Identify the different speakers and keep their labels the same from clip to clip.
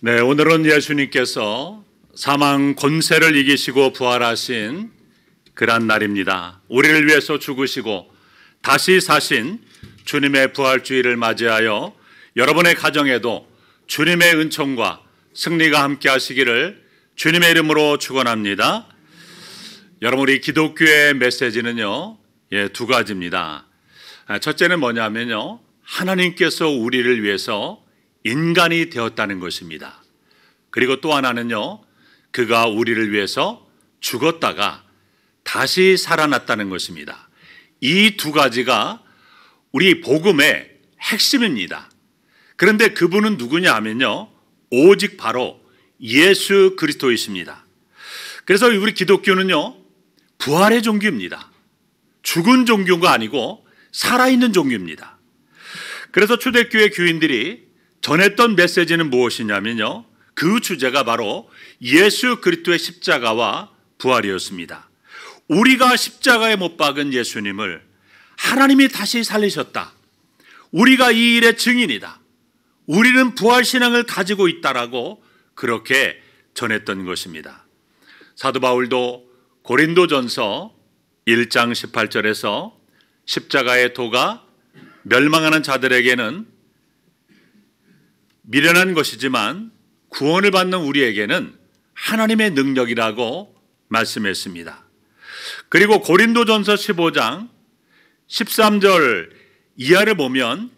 Speaker 1: 네, 오늘은 예수님께서 사망 권세를 이기시고 부활하신 그런 날입니다. 우리를 위해서 죽으시고 다시 사신 주님의 부활주의를 맞이하여 여러분의 가정에도 주님의 은총과 승리가 함께 하시기를 주님의 이름으로 축원합니다. 여러분, 우리 기독교의 메시지는요, 두 가지입니다. 첫째는 뭐냐면요, 하나님께서 우리를 위해서 인간이 되었다는 것입니다. 그리고 또 하나는요, 그가 우리를 위해서 죽었다가 다시 살아났다는 것입니다. 이 두 가지가 우리 복음의 핵심입니다. 그런데 그분은 누구냐 하면요, 오직 바로 예수 그리스도이십니다. 그래서 우리 기독교는요, 부활의 종교입니다. 죽은 종교가 아니고 살아있는 종교입니다. 그래서 초대교회 교인들이 전했던 메시지는 무엇이냐면요, 그 주제가 바로 예수 그리스도의 십자가와 부활이었습니다. 우리가 십자가에 못 박은 예수님을 하나님이 다시 살리셨다. 우리가 이 일의 증인이다. 우리는 부활신앙을 가지고 있다라고 그렇게 전했던 것입니다. 사도 바울도 고린도전서 1장 18절에서 십자가의 도가 멸망하는 자들에게는 미련한 것이지만 구원을 받는 우리에게는 하나님의 능력이라고 말씀했습니다. 그리고 고린도전서 15장 13절 이하를 보면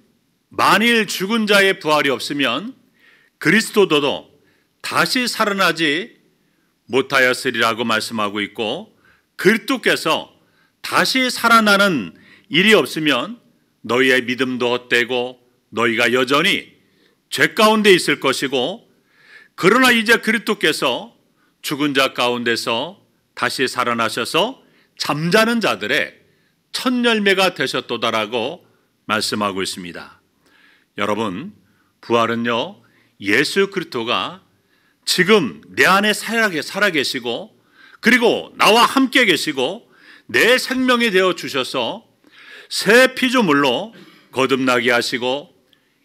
Speaker 1: 만일 죽은 자의 부활이 없으면 그리스도도 다시 살아나지 못하였으리라고 말씀하고 있고, 그리스도께서 다시 살아나는 일이 없으면 너희의 믿음도 헛되고 너희가 여전히 죄 가운데 있을 것이고, 그러나 이제 그리스도께서 죽은 자 가운데서 다시 살아나셔서 잠자는 자들의 첫 열매가 되셨도다라고 말씀하고 있습니다. 여러분, 부활은요, 예수 그리스도가 지금 내 안에 살아계시고, 그리고 나와 함께 계시고 내 생명이 되어 주셔서 새 피조물로 거듭나게 하시고,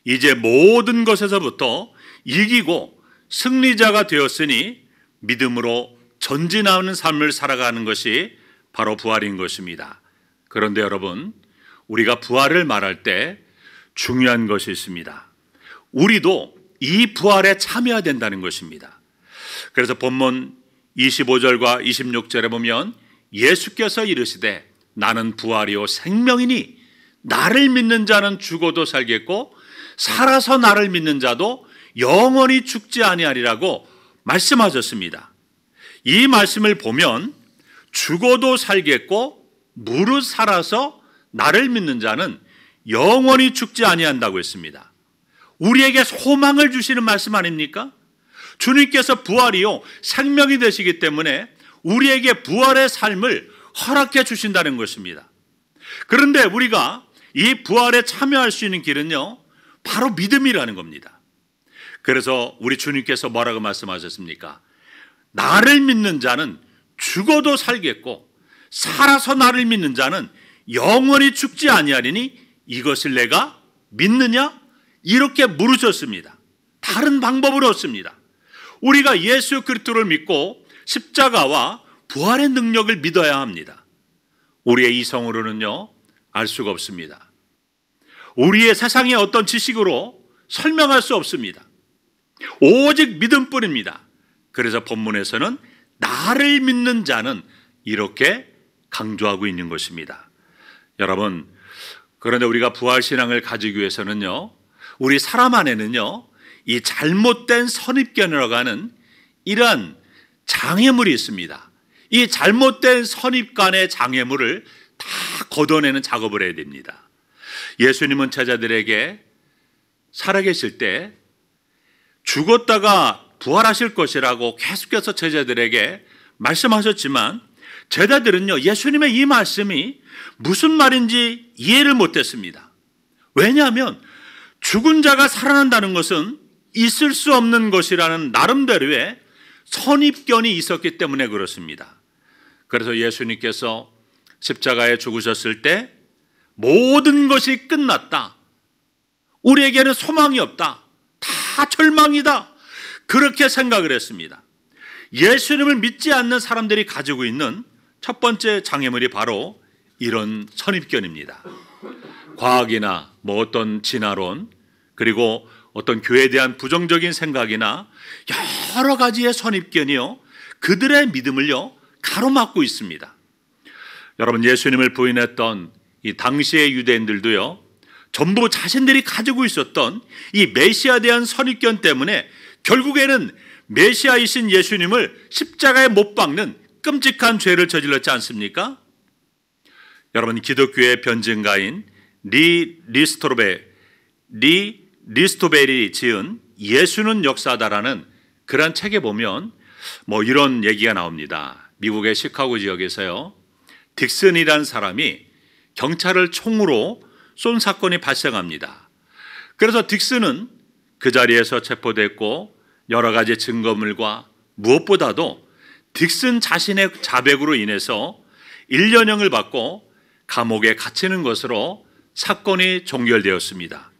Speaker 1: 이제 모든 것에서부터 이기고 승리자가 되었으니 믿음으로 전진하는 삶을 살아가는 것이 바로 부활인 것입니다. 그런데 여러분, 우리가 부활을 말할 때 중요한 것이 있습니다. 우리도 이 부활에 참여해야 된다는 것입니다. 그래서 본문 25절과 26절에 보면 예수께서 이르시되 나는 부활이요 생명이니 나를 믿는 자는 죽어도 살겠고 살아서 나를 믿는 자도 영원히 죽지 아니하리라고 말씀하셨습니다. 이 말씀을 보면 죽어도 살겠고 무릇 살아서 나를 믿는 자는 영원히 죽지 아니한다고 했습니다. 우리에게 소망을 주시는 말씀 아닙니까? 주님께서 부활이요 생명이 되시기 때문에 우리에게 부활의 삶을 허락해 주신다는 것입니다. 그런데 우리가 이 부활에 참여할 수 있는 길은요, 바로 믿음이라는 겁니다. 그래서 우리 주님께서 뭐라고 말씀하셨습니까? 나를 믿는 자는 죽어도 살겠고 살아서 나를 믿는 자는 영원히 죽지 아니하리니 이것을 내가 믿느냐? 이렇게 물으셨습니다. 다른 방법은 없습니다. 우리가 예수 그리스도를 믿고 십자가와 부활의 능력을 믿어야 합니다. 우리의 이성으로는요, 알 수가 없습니다. 우리의 세상의 어떤 지식으로 설명할 수 없습니다. 오직 믿음뿐입니다. 그래서 본문에서는 나를 믿는 자는 이렇게 강조하고 있는 것입니다. 여러분, 그런데 우리가 부활신앙을 가지기 위해서는요, 우리 사람 안에는요, 이 잘못된 선입견이라고 하는 이러한 장애물이 있습니다. 이 잘못된 선입관의 장애물을 다 걷어내는 작업을 해야 됩니다. 예수님은 제자들에게 살아계실 때 죽었다가 부활하실 것이라고 계속해서 제자들에게 말씀하셨지만, 제자들은요, 예수님의 이 말씀이 무슨 말인지 이해를 못했습니다. 왜냐하면 죽은 자가 살아난다는 것은 있을 수 없는 것이라는 나름대로의 선입견이 있었기 때문에 그렇습니다. 그래서 예수님께서 십자가에 죽으셨을 때 모든 것이 끝났다, 우리에게는 소망이 없다, 다 절망이다, 그렇게 생각을 했습니다. 예수님을 믿지 않는 사람들이 가지고 있는 첫 번째 장애물이 바로 이런 선입견입니다. 과학이나 어떤 진화론, 그리고 어떤 교회에 대한 부정적인 생각이나 여러 가지의 선입견이요, 그들의 믿음을요 가로막고 있습니다. 여러분, 예수님을 부인했던 이 당시의 유대인들도요, 전부 자신들이 가지고 있었던 이 메시아에 대한 선입견 때문에 결국에는 메시아이신 예수님을 십자가에 못 박는 끔찍한 죄를 저질렀지 않습니까? 여러분, 기독교의 변증가인 리스토벨이 지은 예수는 역사다라는 그런 책에 보면 이런 얘기가 나옵니다. 미국의 시카고 지역에서요, 딕슨이라는 사람이 경찰을 총으로 쏜 사건이 발생합니다. 그래서 딕슨은 그 자리에서 체포됐고 여러 가지 증거물과 무엇보다도 딕슨 자신의 자백으로 인해서 1년형을 받고 감옥에 갇히는 것으로 사건이 종결되었습니다.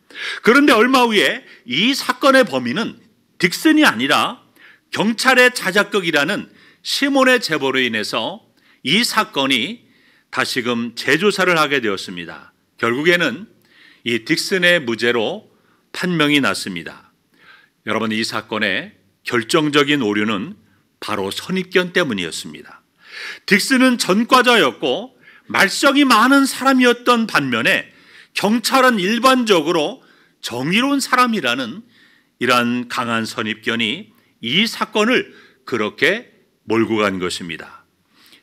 Speaker 1: 그런데 얼마 후에 이 사건의 범인은 딕슨이 아니라 경찰의 자작극이라는 시몬의 제보로 인해서 이 사건이 다시금 재조사를 하게 되었습니다. 결국에는 이 딕슨의 무죄로 판명이 났습니다. 여러분, 이 사건의 결정적인 오류는 바로 선입견 때문이었습니다. 딕슨은 전과자였고 말썽이 많은 사람이었던 반면에 경찰은 일반적으로 정의로운 사람이라는 이러한 강한 선입견이 이 사건을 그렇게 몰고 간 것입니다.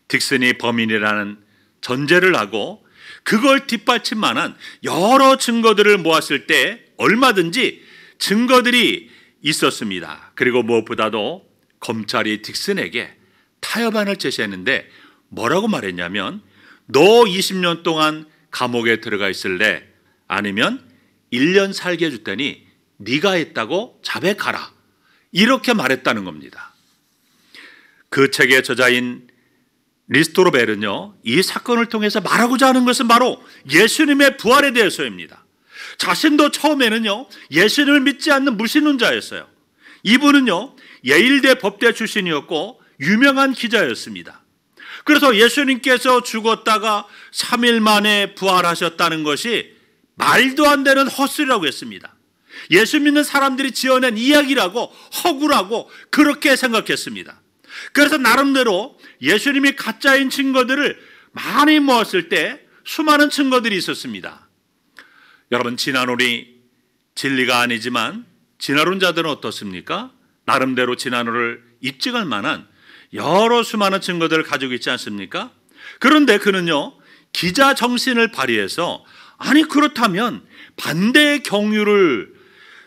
Speaker 1: 딕슨이 범인이라는 전제를 하고 그걸 뒷받칠 만한 여러 증거들을 모았을 때 얼마든지 증거들이 있었습니다. 그리고 무엇보다도 검찰이 딕슨에게 타협안을 제시했는데 뭐라고 말했냐면, 너 20년 동안 감옥에 들어가 있을래? 아니면 1년 살게 해줄 테니 네가 했다고 자백하라. 이렇게 말했다는 겁니다. 그 책의 저자인 리스토벨은요, 이 사건을 통해서 말하고자 하는 것은 바로 예수님의 부활에 대해서입니다. 자신도 처음에는요, 예수님을 믿지 않는 무신론자였어요. 이분은요, 예일대 법대 출신이었고 유명한 기자였습니다. 그래서 예수님께서 죽었다가 3일 만에 부활하셨다는 것이 말도 안 되는 헛소리라고 했습니다. 예수 믿는 사람들이 지어낸 이야기라고, 허구라고 그렇게 생각했습니다. 그래서 나름대로 예수님이 가짜인 증거들을 많이 모았을 때 수많은 증거들이 있었습니다. 여러분, 진화론이 진리가 아니지만 진화론자들은 어떻습니까? 나름대로 진화론을 입증할 만한 여러 수많은 증거들을 가지고 있지 않습니까? 그런데 그는요, 기자 정신을 발휘해서 아니 그렇다면 반대의 경유를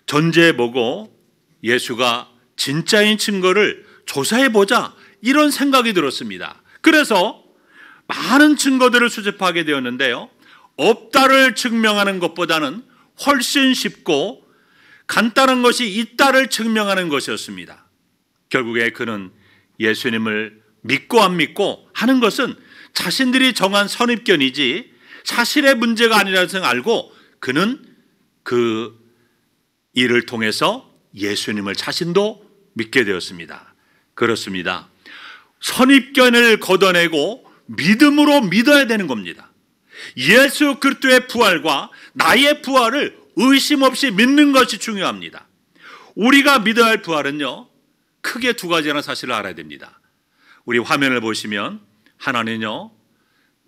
Speaker 1: 전제해보고 예수가 진짜인 증거를 조사해보자, 이런 생각이 들었습니다. 그래서 많은 증거들을 수집하게 되었는데요, 없다를 증명하는 것보다는 훨씬 쉽고 간단한 것이 있다를 증명하는 것이었습니다. 결국에 그는 예수님을 믿고 안 믿고 하는 것은 자신들이 정한 선입견이지 사실의 문제가 아니라는 것을 알고 그는 그 일을 통해서 예수님을 자신도 믿게 되었습니다. 그렇습니다. 선입견을 걷어내고 믿음으로 믿어야 되는 겁니다. 예수 그리스도의 부활과 나의 부활을 의심 없이 믿는 것이 중요합니다. 우리가 믿어야 할 부활은요, 크게 두 가지라는 사실을 알아야 됩니다. 우리 화면을 보시면 하나는요,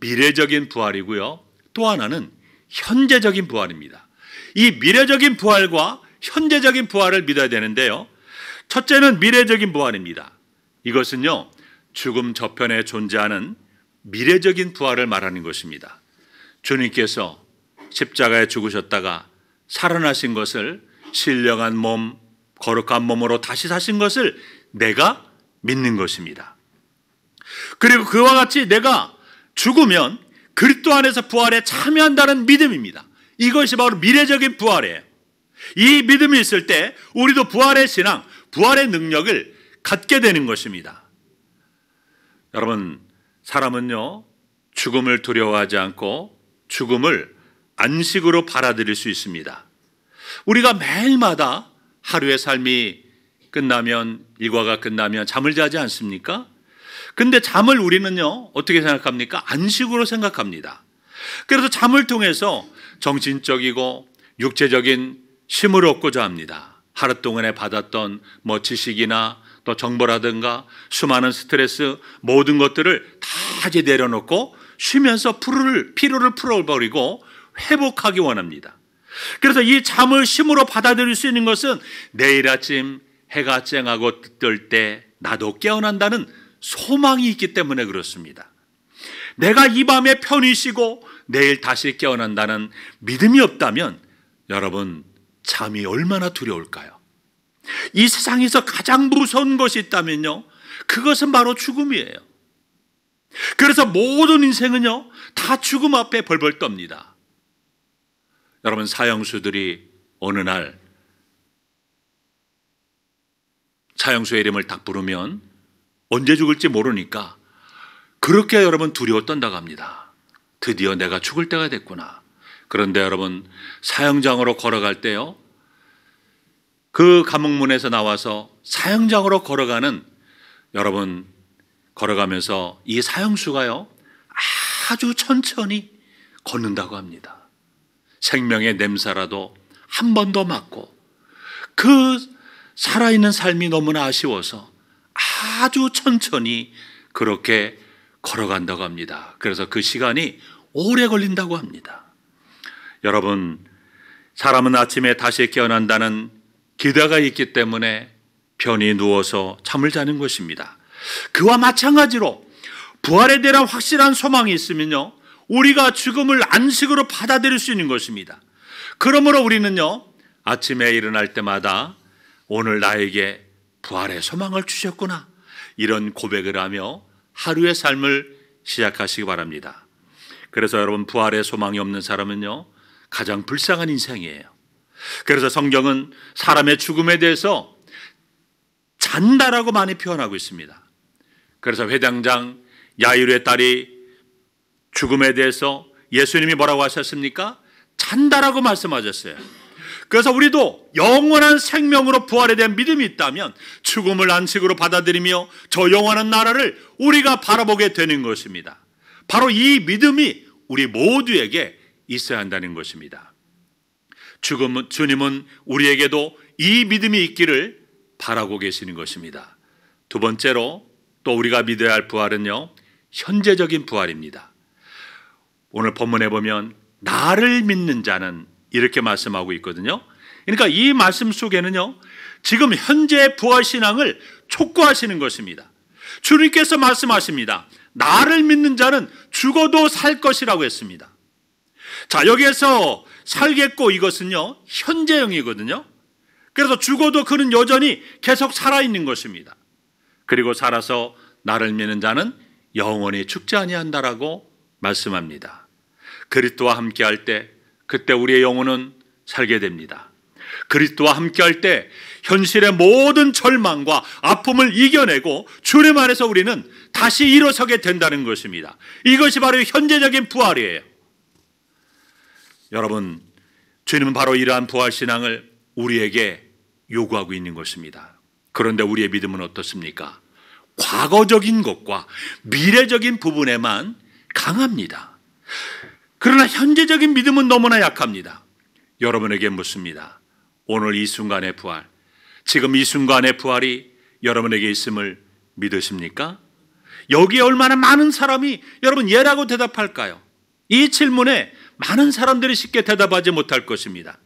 Speaker 1: 미래적인 부활이고요, 또 하나는 현재적인 부활입니다. 이 미래적인 부활과 현재적인 부활을 믿어야 되는데요, 첫째는 미래적인 부활입니다. 이것은요, 죽음 저편에 존재하는 미래적인 부활을 말하는 것입니다. 주님께서 십자가에 죽으셨다가 살아나신 것을, 신령한 몸, 거룩한 몸으로 다시 사신 것을 내가 믿는 것입니다. 그리고 그와 같이 내가 죽으면 그리스도 안에서 부활에 참여한다는 믿음입니다. 이것이 바로 미래적인 부활이에요. 이 믿음이 있을 때 우리도 부활의 신앙, 부활의 능력을 갖게 되는 것입니다. 여러분, 사람은요, 죽음을 두려워하지 않고 죽음을 안식으로 받아들일 수 있습니다. 우리가 매일마다 하루의 삶이 끝나면, 일과가 끝나면 잠을 자지 않습니까? 근데 잠을 우리는요, 어떻게 생각합니까? 안식으로 생각합니다. 그래서 잠을 통해서 정신적이고 육체적인 쉼을 얻고자 합니다. 하루 동안에 받았던 지식이나 또 정보라든가 수많은 스트레스 모든 것들을 다 이제 내려놓고 쉬면서 피로를 풀어버리고 회복하기 원합니다. 그래서 이 잠을 쉼으로 받아들일 수 있는 것은 내일 아침 해가 쨍하고 뜰 때 나도 깨어난다는 소망이 있기 때문에 그렇습니다. 내가 이 밤에 편히 쉬고 내일 다시 깨어난다는 믿음이 없다면 여러분, 잠이 얼마나 두려울까요? 이 세상에서 가장 무서운 것이 있다면요, 그것은 바로 죽음이에요. 그래서 모든 인생은요, 다 죽음 앞에 벌벌 떱니다. 여러분, 사형수들이 어느 날 사형수의 이름을 딱 부르면 언제 죽을지 모르니까 그렇게 여러분 두려워 떤다고 합니다. 드디어 내가 죽을 때가 됐구나. 그런데 여러분, 사형장으로 걸어갈 때요, 그 감옥문에서 나와서 사형장으로 걸어가는, 여러분, 걸어가면서 이 사형수가요, 아주 천천히 걷는다고 합니다. 생명의 냄새라도 한 번 더 맡고, 그 살아있는 삶이 너무나 아쉬워서 아주 천천히 그렇게 걸어간다고 합니다. 그래서 그 시간이 오래 걸린다고 합니다. 여러분, 사람은 아침에 다시 깨어난다는 기대가 있기 때문에 편히 누워서 잠을 자는 것입니다. 그와 마찬가지로 부활에 대한 확실한 소망이 있으면요, 우리가 죽음을 안식으로 받아들일 수 있는 것입니다. 그러므로 우리는요, 아침에 일어날 때마다 오늘 나에게 부활의 소망을 주셨구나, 이런 고백을 하며 하루의 삶을 시작하시기 바랍니다. 그래서 여러분, 부활의 소망이 없는 사람은요, 가장 불쌍한 인생이에요. 그래서 성경은 사람의 죽음에 대해서 잔다라고 많이 표현하고 있습니다. 그래서 회당장 야이로의 딸이 죽음에 대해서 예수님이 뭐라고 하셨습니까? 잔다라고 말씀하셨어요. 그래서 우리도 영원한 생명으로 부활에 대한 믿음이 있다면 죽음을 안식으로 받아들이며 저 영원한 나라를 우리가 바라보게 되는 것입니다. 바로 이 믿음이 우리 모두에게 있어야 한다는 것입니다. 주님은 우리에게도 이 믿음이 있기를 바라고 계시는 것입니다. 두 번째로 또 우리가 믿어야 할 부활은요, 현재적인 부활입니다. 오늘 본문에 보면 나를 믿는 자는 이렇게 말씀하고 있거든요. 그러니까 이 말씀 속에는요, 지금 현재 부활 신앙을 촉구하시는 것입니다. 주님께서 말씀하십니다. 나를 믿는 자는 죽어도 살 것이라고 했습니다. 자, 여기에서 살겠고, 이것은요, 현재형이거든요. 그래서 죽어도 그는 여전히 계속 살아있는 것입니다. 그리고 살아서 나를 믿는 자는 영원히 죽지 아니한다라고 말씀합니다. 그리스도와 함께할 때 그때 우리의 영혼은 살게 됩니다. 그리스도와 함께할 때 현실의 모든 절망과 아픔을 이겨내고 주님 안에서 우리는 다시 일어서게 된다는 것입니다. 이것이 바로 현재적인 부활이에요. 여러분, 주님은 바로 이러한 부활 신앙을 우리에게 요구하고 있는 것입니다. 그런데 우리의 믿음은 어떻습니까? 과거적인 것과 미래적인 부분에만 강합니다. 그러나 현재적인 믿음은 너무나 약합니다. 여러분에게 묻습니다. 오늘 이 순간의 부활, 지금 이 순간의 부활이 여러분에게 있음을 믿으십니까? 여기에 얼마나 많은 사람이 여러분 예라고 대답할까요? 이 질문에 많은 사람들이 쉽게 대답하지 못할 것입니다.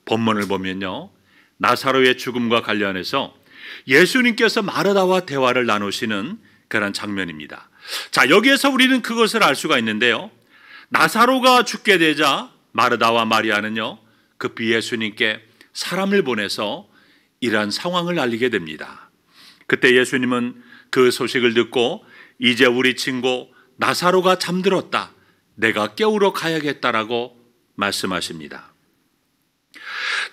Speaker 1: 본문을 보면요, 나사로의 죽음과 관련해서 예수님께서 마르다와 대화를 나누시는 그런 장면입니다. 자, 여기에서 우리는 그것을 알 수가 있는데요, 나사로가 죽게 되자 마르다와 마리아는요, 급히 예수님께 사람을 보내서 이러한 상황을 알리게 됩니다. 그때 예수님은 그 소식을 듣고 이제 우리 친구 나사로가 잠들었다, 내가 깨우러 가야겠다라고 말씀하십니다.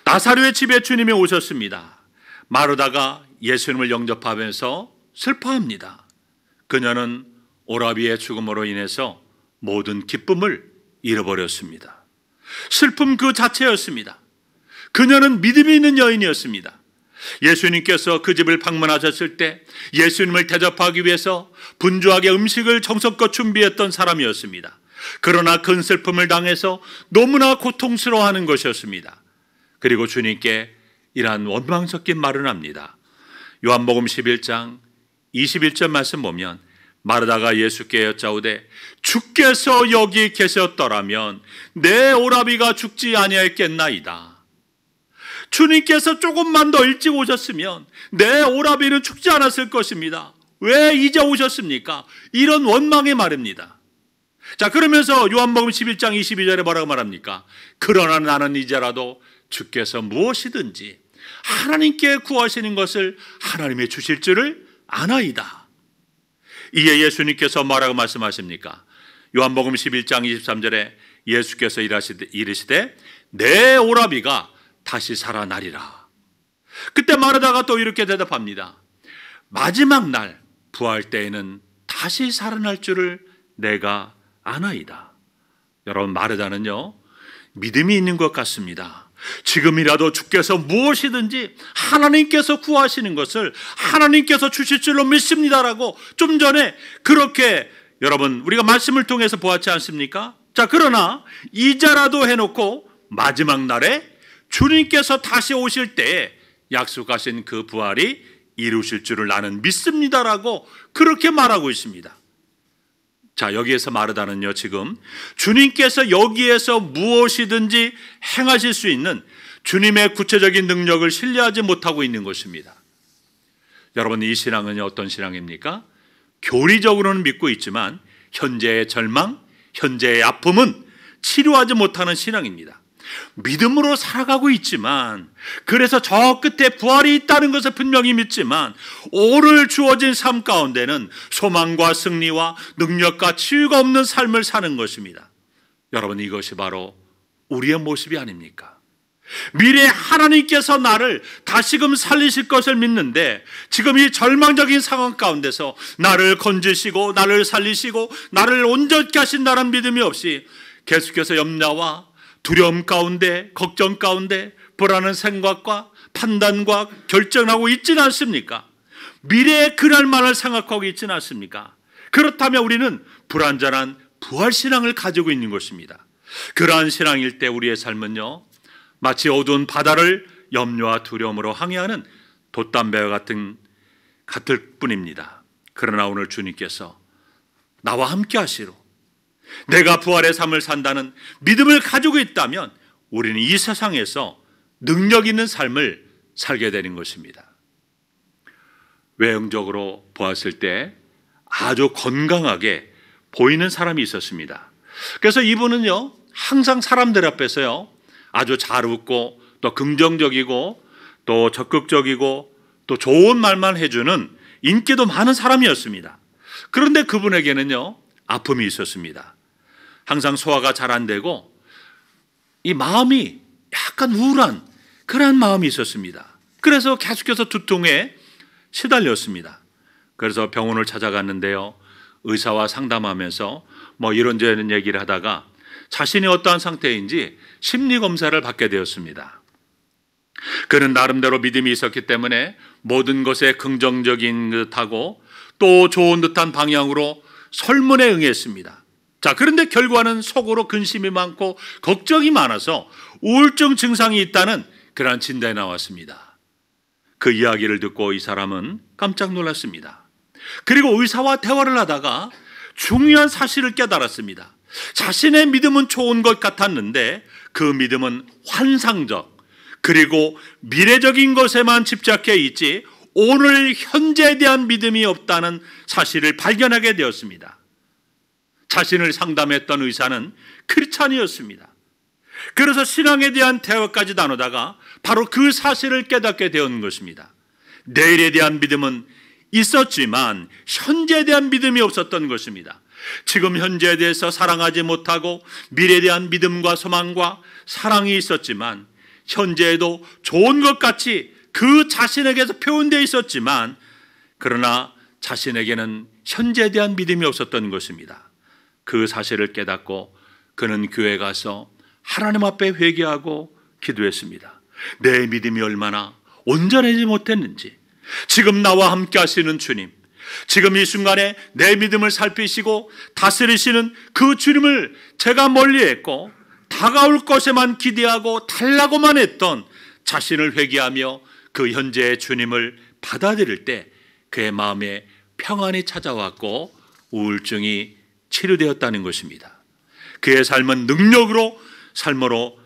Speaker 1: 나사로의 집에 주님이 오셨습니다. 마르다가 예수님을 영접하면서 슬퍼합니다. 그녀는 오라비의 죽음으로 인해서 모든 기쁨을 잃어버렸습니다. 슬픔 그 자체였습니다. 그녀는 믿음이 있는 여인이었습니다. 예수님께서 그 집을 방문하셨을 때 예수님을 대접하기 위해서 분주하게 음식을 정성껏 준비했던 사람이었습니다. 그러나 큰 슬픔을 당해서 너무나 고통스러워하는 것이었습니다. 그리고 주님께 이러한 원망 섞인 말을 합니다. 요한복음 11장 21절 말씀 보면 마르다가 예수께 여짜오되 주께서 여기 계셨더라면 내 오라비가 죽지 아니하였겠나이다. 주님께서 조금만 더 일찍 오셨으면 내 오라비는 죽지 않았을 것입니다. 왜 이제 오셨습니까? 이런 원망의 말입니다. 자, 그러면서 요한복음 11장 22절에 뭐라고 말합니까? 그러나 나는 이제라도 주께서 무엇이든지 하나님께 구하시는 것을 하나님의 주실 줄을 아나이다. 이에 예수님께서 뭐라고 말씀하십니까? 요한복음 11장 23절에 예수께서 이르시되 내 오라비가 다시 살아나리라. 그때 마르다가 또 이렇게 대답합니다. 마지막 날 부활 때에는 다시 살아날 줄을 내가 아나이다. 여러분, 마르다는요 믿음이 있는 것 같습니다. 지금이라도 주께서 무엇이든지 하나님께서 구하시는 것을 하나님께서 주실 줄로 믿습니다라고 좀 전에 그렇게 여러분 우리가 말씀을 통해서 보았지 않습니까? 자, 그러나 이자라도 해놓고 마지막 날에 주님께서 다시 오실 때에 약속하신 그 부활이 이루실 줄을 나는 믿습니다라고 그렇게 말하고 있습니다. 자, 여기에서 마르다는요 지금 주님께서 여기에서 무엇이든지 행하실 수 있는 주님의 구체적인 능력을 신뢰하지 못하고 있는 것입니다. 여러분, 이 신앙은 어떤 신앙입니까? 교리적으로는 믿고 있지만 현재의 절망, 현재의 아픔은 치료하지 못하는 신앙입니다. 믿음으로 살아가고 있지만, 그래서 저 끝에 부활이 있다는 것을 분명히 믿지만 오늘 주어진 삶 가운데는 소망과 승리와 능력과 치유가 없는 삶을 사는 것입니다. 여러분, 이것이 바로 우리의 모습이 아닙니까? 미래에 하나님께서 나를 다시금 살리실 것을 믿는데 지금 이 절망적인 상황 가운데서 나를 건지시고 나를 살리시고 나를 온전케 하신다는 믿음이 없이 계속해서 염려와 두려움 가운데, 걱정 가운데 불안한 생각과 판단과 결정하고 있지는 않습니까? 미래의 그날만을 생각하고 있지는 않습니까? 그렇다면 우리는 불완전한 부활신앙을 가지고 있는 것입니다. 그러한 신앙일 때 우리의 삶은요 마치 어두운 바다를 염려와 두려움으로 항해하는 돛담배와 같을 뿐입니다. 그러나 오늘 주님께서 나와 함께 하시로 내가 부활의 삶을 산다는 믿음을 가지고 있다면 우리는 이 세상에서 능력 있는 삶을 살게 되는 것입니다. 외형적으로 보았을 때 아주 건강하게 보이는 사람이 있었습니다. 그래서 이분은요 항상 사람들 앞에서요 아주 잘 웃고 또 긍정적이고 또 적극적이고 또 좋은 말만 해주는 인기도 많은 사람이었습니다. 그런데 그분에게는요 아픔이 있었습니다. 항상 소화가 잘 안 되고 이 마음이 약간 우울한 그런 마음이 있었습니다. 그래서 계속해서 두통에 시달렸습니다. 그래서 병원을 찾아갔는데요 의사와 상담하면서 뭐 이런저런 얘기를 하다가 자신이 어떠한 상태인지 심리검사를 받게 되었습니다. 그는 나름대로 믿음이 있었기 때문에 모든 것에 긍정적인 듯하고 또 좋은 듯한 방향으로 설문에 응했습니다. 자, 그런데 결과는 속으로 근심이 많고 걱정이 많아서 우울증 증상이 있다는 그러한 진단이 나왔습니다. 그 이야기를 듣고 이 사람은 깜짝 놀랐습니다. 그리고 의사와 대화를 하다가 중요한 사실을 깨달았습니다. 자신의 믿음은 좋은 것 같았는데 그 믿음은 환상적 그리고 미래적인 것에만 집착해 있지 오늘 현재에 대한 믿음이 없다는 사실을 발견하게 되었습니다. 자신을 상담했던 의사는 크리스찬이었습니다. 그래서 신앙에 대한 대화까지 나누다가 바로 그 사실을 깨닫게 되는 것입니다. 내일에 대한 믿음은 있었지만 현재에 대한 믿음이 없었던 것입니다. 지금 현재에 대해서 사랑하지 못하고 미래에 대한 믿음과 소망과 사랑이 있었지만 현재에도 좋은 것 같이 그 자신에게서 표현되어 있었지만 그러나 자신에게는 현재에 대한 믿음이 없었던 것입니다. 그 사실을 깨닫고 그는 교회에 가서 하나님 앞에 회개하고 기도했습니다. 내 믿음이 얼마나 온전하지 못했는지, 지금 나와 함께 하시는 주님, 지금 이 순간에 내 믿음을 살피시고 다스리시는 그 주님을 제가 멀리했고 다가올 것에만 기대하고 달라고만 했던 자신을 회개하며 그 현재의 주님을 받아들일 때 그의 마음에 평안이 찾아왔고 우울증이 치료되었다는 것입니다. 그의 삶은 능력으로 삶으로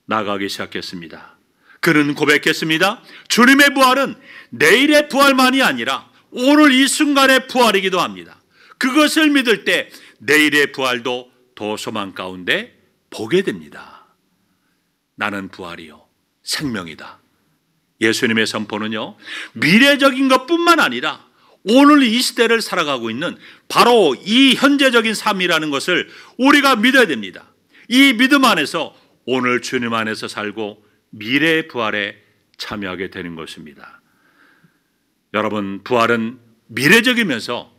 Speaker 1: 나가기 시작했습니다. 그는 고백했습니다. 주님의 부활은 내일의 부활만이 아니라 오늘 이 순간의 부활이기도 합니다. 그것을 믿을 때 내일의 부활도 더 소망 가운데 보게 됩니다. 나는 부활이요 생명이다. 예수님의 선포는요, 미래적인 것뿐만 아니라 오늘 이 시대를 살아가고 있는 바로 이 현재적인 삶이라는 것을 우리가 믿어야 됩니다. 이 믿음 안에서 오늘 주님 안에서 살고 미래의 부활에 참여하게 되는 것입니다. 여러분, 부활은 미래적이면서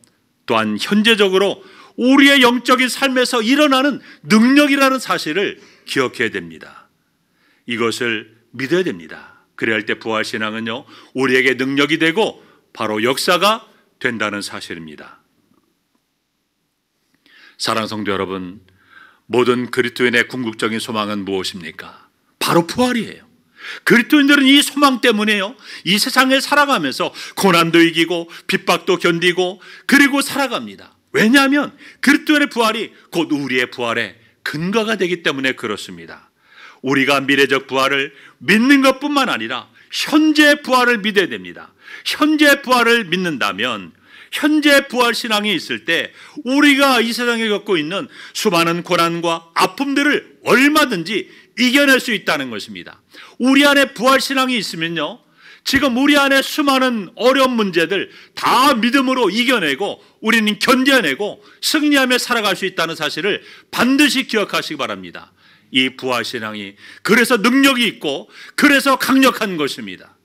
Speaker 1: 또한 현재적으로 우리의 영적인 삶에서 일어나는 능력이라는 사실을 기억해야 됩니다. 이것을 믿어야 됩니다. 그래야 할 때 부활신앙은요, 우리에게 능력이 되고 바로 역사가 된다는 사실입니다. 사랑하는 성도 여러분, 모든 그리스도인의 궁극적인 소망은 무엇입니까? 바로 부활이에요. 그리스도인들은 이 소망 때문에요, 이 세상을 살아가면서 고난도 이기고 핍박도 견디고 그리고 살아갑니다. 왜냐하면 그리스도의 부활이 곧 우리의 부활의 근거가 되기 때문에 그렇습니다. 우리가 미래적 부활을 믿는 것뿐만 아니라 현재 부활을 믿어야 됩니다. 현재 부활을 믿는다면, 현재 부활 신앙이 있을 때 우리가 이 세상에 겪고 있는 수많은 고난과 아픔들을 얼마든지 이겨낼 수 있다는 것입니다. 우리 안에 부활 신앙이 있으면요, 지금 우리 안에 수많은 어려운 문제들 다 믿음으로 이겨내고 우리는 견뎌내고 승리하며 살아갈 수 있다는 사실을 반드시 기억하시기 바랍니다. 이 부활 신앙이 그래서 능력이 있고 그래서 강력한 것입니다.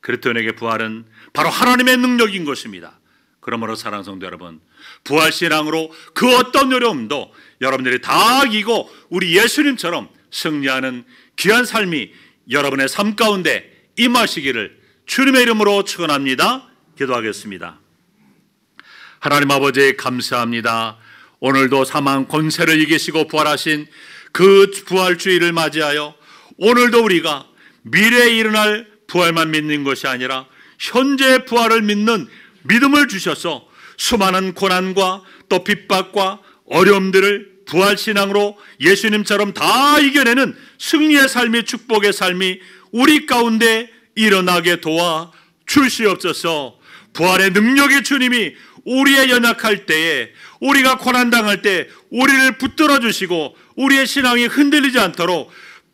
Speaker 1: 그리스도인에게 부활은 바로 하나님의 능력인 것입니다. 그러므로 사랑하는 성도 여러분, 부활 신앙으로 그 어떤 어려움도 여러분들이 다 이기고 우리 예수님처럼 승리하는 귀한 삶이 여러분의 삶 가운데 임하시기를 주님의 이름으로 축원합니다. 기도하겠습니다. 하나님 아버지, 감사합니다. 오늘도 사망 권세를 이기시고 부활하신 그 부활주의를 맞이하여 오늘도 우리가 미래에 일어날 부활만 믿는 것이 아니라 현재의 부활을 믿는 믿음을 주셔서 수많은 고난과 또 핍박과 어려움들을 부활신앙으로 예수님처럼 다 이겨내는 승리의 삶이, 축복의 삶이 우리 가운데 일어나게 도와 주시옵소서. 부활의 능력의 주님이 우리의 연약할 때에, 우리가 고난당할 때 우리를 붙들어 주시고 우리의 신앙이 흔들리지 않도록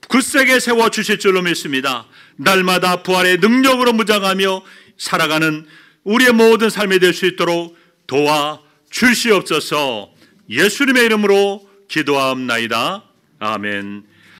Speaker 1: 굳세게 세워주실 줄로 믿습니다. 날마다 부활의 능력으로 무장하며 살아가는 우리의 모든 삶이 될 수 있도록 도와 주시옵소서. 예수님의 이름으로 기도하옵나이다. 아멘.